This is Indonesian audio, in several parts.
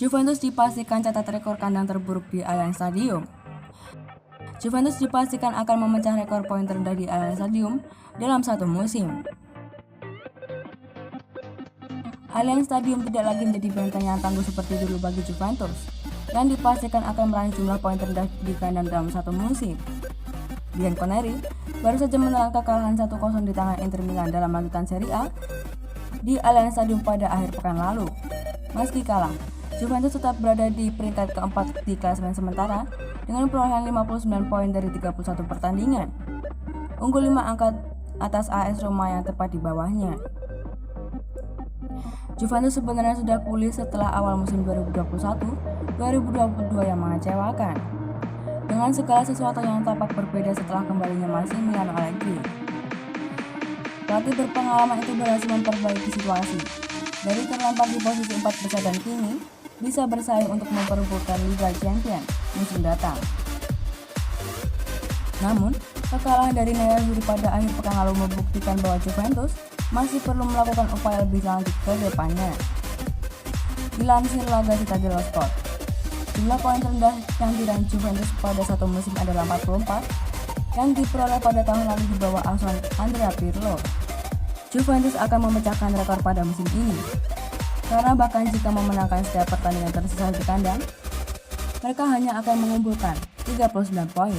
Juventus dipastikan catat rekor kandang terburuk di Allianz Stadium. Juventus dipastikan akan memecah rekor poin terendah di Allianz Stadium dalam satu musim. Allianz Stadium tidak lagi menjadi benteng yang tangguh seperti dulu bagi Juventus, yang dipastikan akan meraih jumlah poin terendah di kandang dalam satu musim. Bianconeri baru saja menelan kekalahan 1-0 di tangan Inter Milan dalam lanjutan Serie A di Allianz Stadium pada akhir pekan lalu. Meski kalah, Juventus tetap berada di peringkat keempat di klasemen sementara dengan perolehan 59 poin dari 31 pertandingan. Unggul 5 angka atas AS Roma yang tepat di bawahnya. Juventus sebenarnya sudah pulih setelah awal musim 2021-2022 yang mengecewakan, dengan segala sesuatu yang tampak berbeda setelah kembalinya Massimiliano Allegri. Pelatih berpengalaman itu berhasil memperbaiki situasi dari terlempar di posisi 4 besar dan kini bisa bersaing untuk memperebutkan Liga Champions musim datang. Namun, kekalahan dari Nerazzurri pada akhir pekan lalu membuktikan bahwa Juventus masih perlu melakukan upaya lebih lanjut ke depannya. Dilansir La Gazzetta dello Sport, jumlah poin terendah yang diraih Juventus pada satu musim adalah 44, yang diperoleh pada tahun lalu di bawah asuhan Andrea Pirlo. Juventus akan memecahkan rekor pada musim ini, karena bahkan jika memenangkan setiap pertandingan tersisa di kandang, mereka hanya akan mengumpulkan 39 poin.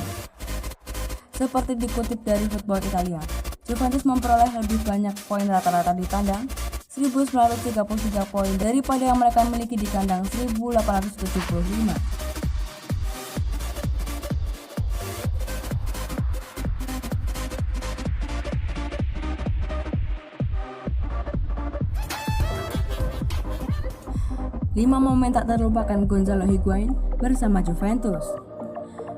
Seperti dikutip dari Football Italia, Juventus memperoleh lebih banyak poin rata-rata di kandang, 1933 poin daripada yang mereka miliki di kandang 1875. Lima momen tak terlupakan Gonzalo Higuain bersama Juventus.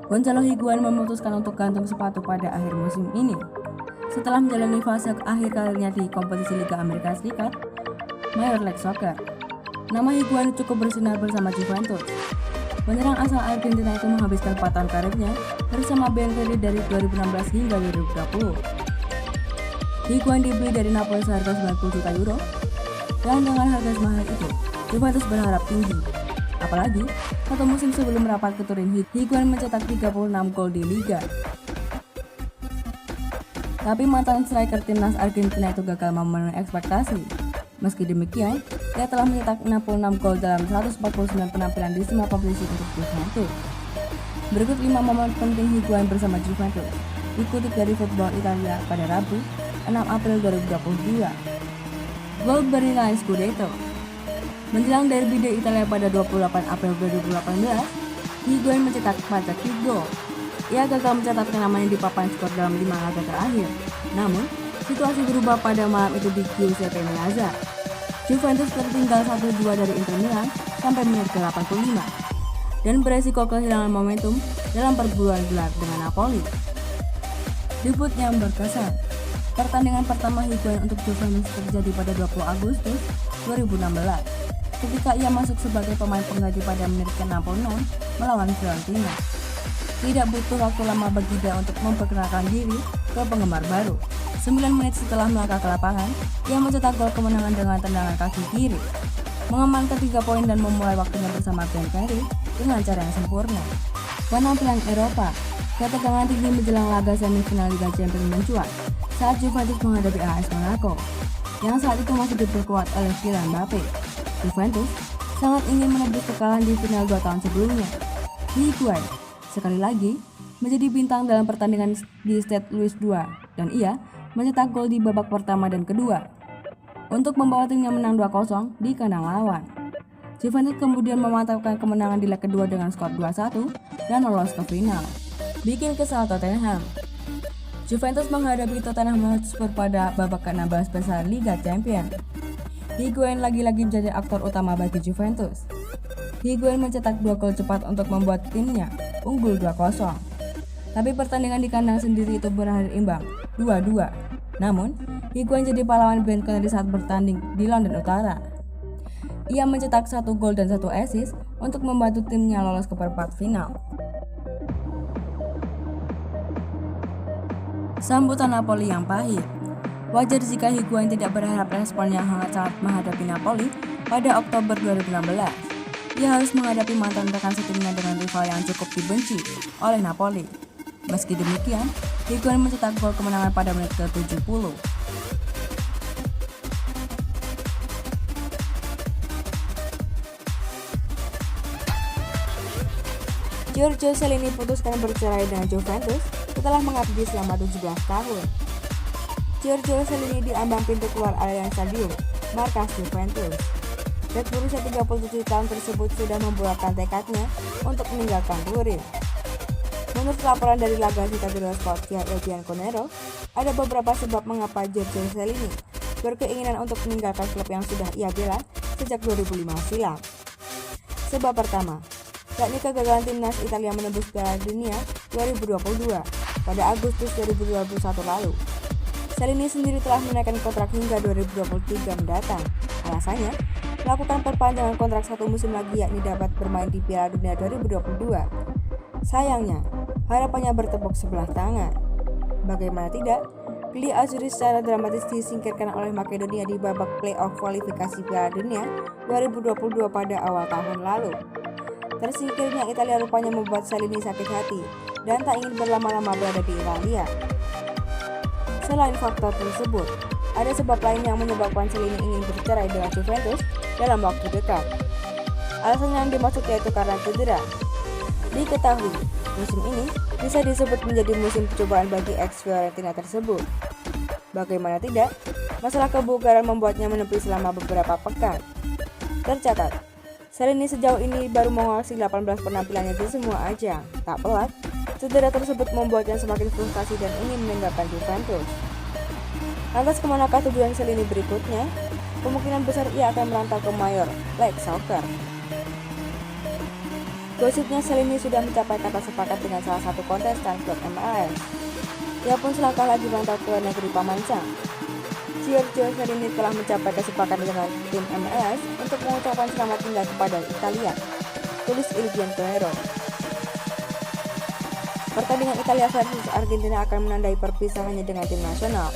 Gonzalo Higuain memutuskan untuk gantung sepatu pada akhir musim ini. Setelah menjalani fase akhir karirnya di kompetisi Liga Amerika Serikat, Major League Soccer, nama Higuain cukup bersinar bersama Juventus. Penyerang asal Argentina itu menghabiskan 4 tahun karirnya bersama Bianconeri dari 2016 hingga 2020. Higuain dibeli dari Napoli seharga 90 juta euro, dan dengan harga semahal itu, Juventus berharap tinggi. Apalagi, satu musim sebelum merapat ke Turin, Higuain mencetak 36 gol di Liga. Tapi mantan striker timnas Argentina itu gagal memenuhi ekspektasi. Meski demikian, dia telah mencetak 66 gol dalam 149 penampilan di semua kompetisi untuk Juventus. Berikut 5 momen penting Higuain bersama Juventus, dikutip dari Football Italia pada Rabu, 6 April 2022. Gol bernilai Scudetto. Menjelang derby di Italia pada 28 April 2018, Higuain mencetak 4 gol. Ia gagal mencatatkan namanya di papan skor dalam 5 laga terakhir. Namun, situasi berubah pada malam itu di Giuseppe Meazza. Juventus tertinggal 1-2 dari Inter Milan sampai menit ke-85 dan beresiko kehilangan momentum dalam perburuan gelar dengan Napoli. Debut yang berkesan. Pertandingan pertama Higuain untuk Juventus terjadi pada 20 Agustus 2016 ketika ia masuk sebagai pemain pengganti pada menit ke-66 melawan Fiorentina. Tidak butuh waktu lama bagi dia untuk memperkenalkan diri ke penggemar baru. 9 menit setelah melangkah ke lapangan, ia mencetak gol kemenangan dengan tendangan kaki kiri, mengamankan 3 poin dan memulai waktunya bersama Bianconeri dengan cara yang sempurna. Penampilan Eropa, ketegangan tinggi menjelang laga semifinal Liga Champions mencuat saat Juventus menghadapi AS Monaco, yang saat itu masih diperkuat oleh Kylian Mbappe. Juventus sangat ingin menebus kekalahan di final 2 tahun sebelumnya. Higuain sekali lagi menjadi bintang dalam pertandingan di Stade Louis II dan ia mencetak gol di babak pertama dan kedua untuk membawa timnya menang 2-0 di kandang lawan. Juventus kemudian memantapkan kemenangan di leg kedua dengan skor 2-1 dan lolos ke final. Bikin kesal Tottenham. Juventus menghadapi Tottenham Hotspur pada babak ke-16 besar Liga Champions. Higuain lagi-lagi menjadi aktor utama bagi Juventus. Higuain mencetak 2 gol cepat untuk membuat timnya unggul 2-0. Tapi pertandingan di kandang sendiri itu berakhir imbang 2-2. Namun, Higuain jadi pahlawan Bianconeri saat bertanding di London Utara. Ia mencetak 1 gol dan 1 assist untuk membantu timnya lolos ke perempat final. Sambutan Napoli yang pahit. Wajar jika Higuain tidak berharap respon yang sangat menghadapi Napoli pada Oktober 2016. Ia harus menghadapi mantan rekan setimnya dengan rival yang cukup dibenci oleh Napoli. Meski demikian, Higuain mencetak gol kemenangan pada menit ke-70. Giorgio Chiellini putuskan bercerai dengan Juventus setelah mengabdi selama 17 tahun. Giorgio Chiellini di ambang pintu keluar Allianz Stadium, markas Juventus. Bek berusia 37 tahun tersebut sudah membulatkan tekadnya untuk meninggalkan Turin. Menurut laporan dari La Gazzetta dello Sport via El Bianconero, ada beberapa sebab mengapa Giorgio Chiellini berkeinginan untuk meninggalkan klub yang sudah ia bela sejak 2005 silam. Sebab pertama, yakni kegagalan timnas Italia menembus Piala Dunia 2022 pada Agustus 2021 lalu. Chiellini sendiri telah menaikkan kontrak hingga 2023 mendatang. Alasannya, melakukan perpanjangan kontrak satu musim lagi yakni dapat bermain di Piala Dunia 2022. Sayangnya, harapannya bertepuk sebelah tangan. Bagaimana tidak, Gli Azzurri secara dramatis disingkirkan oleh Makedonia di babak play-off kualifikasi Piala Dunia 2022 pada awal tahun lalu. Tersingkirnya Italia rupanya membuat Chiellini sakit hati dan tak ingin berlama-lama berada di Italia. Selain faktor tersebut, ada sebab lain yang menyebabkan Chiellini ingin bercerai dengan Juventus dalam waktu dekat. Alasan yang dimaksud yaitu karena cedera. Diketahui, musim ini bisa disebut menjadi musim percobaan bagi ex-Fiorentina tersebut. Bagaimana tidak, masalah kebugaran membuatnya menepi selama beberapa pekan. Tercatat, Chiellini sejauh ini baru mengoleksi 18 penampilannya di semua ajang. Tak pelak, cedera tersebut membuatnya semakin frustasi dan ingin meninggalkan Juventus. Lantas kemanakah tujuan Chiellini berikutnya? Kemungkinan besar ia akan merantau ke Major League Soccer. Gosipnya Chiellini sudah mencapai kata sepakat dengan salah satu kontestan klub MLS. Ia pun selangkah lagi merantau ke negeri Paman Sam. Giorgio Chiellini telah mencapai kesepakatan dengan tim MLS untuk mengucapkan selamat tinggal kepada Italia, tulis Il Bianconero. Pertandingan Italia versus Argentina akan menandai perpisahannya dengan tim nasional.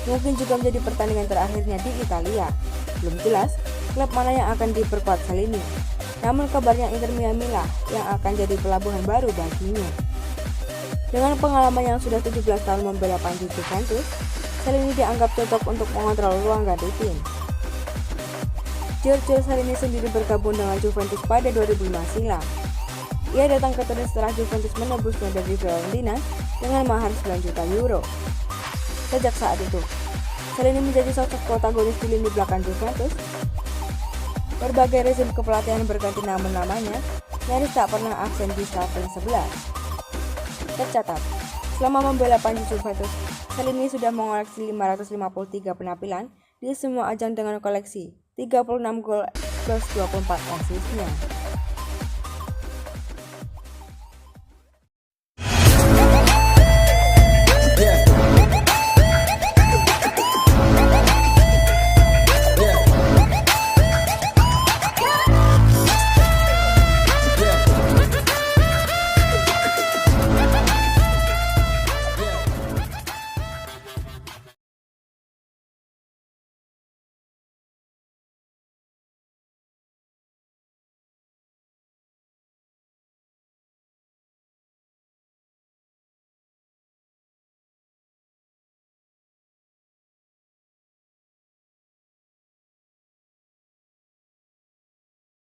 Mungkin juga menjadi pertandingan terakhirnya di Italia. Belum jelas klub mana yang akan diperkuat Chiellini. Namun kabarnya Inter Miami lah yang akan jadi pelabuhan baru baginya. Dengan pengalaman yang sudah 17 tahun membela panji Juventus, Chiellini dianggap cocok untuk mengontrol ruang ganti tim. Giorgio Chiellini sendiri bergabung dengan Juventus pada 2005 silam. Ia datang ke Turin setelah Juventus menebusnya dari Fiorentina dengan mahar 9 juta euro. Sejak saat itu, Chiellini menjadi sosok protagonis di lini belakang Juventus. Berbagai rezim kepelatihan berganti namun namanya nyaris tak pernah absen di starting 11. Tercatat, selama membela panji Juventus, Chiellini sudah mengoleksi 553 penampilan di semua ajang dengan koleksi 36 gol plus 24 asisnya.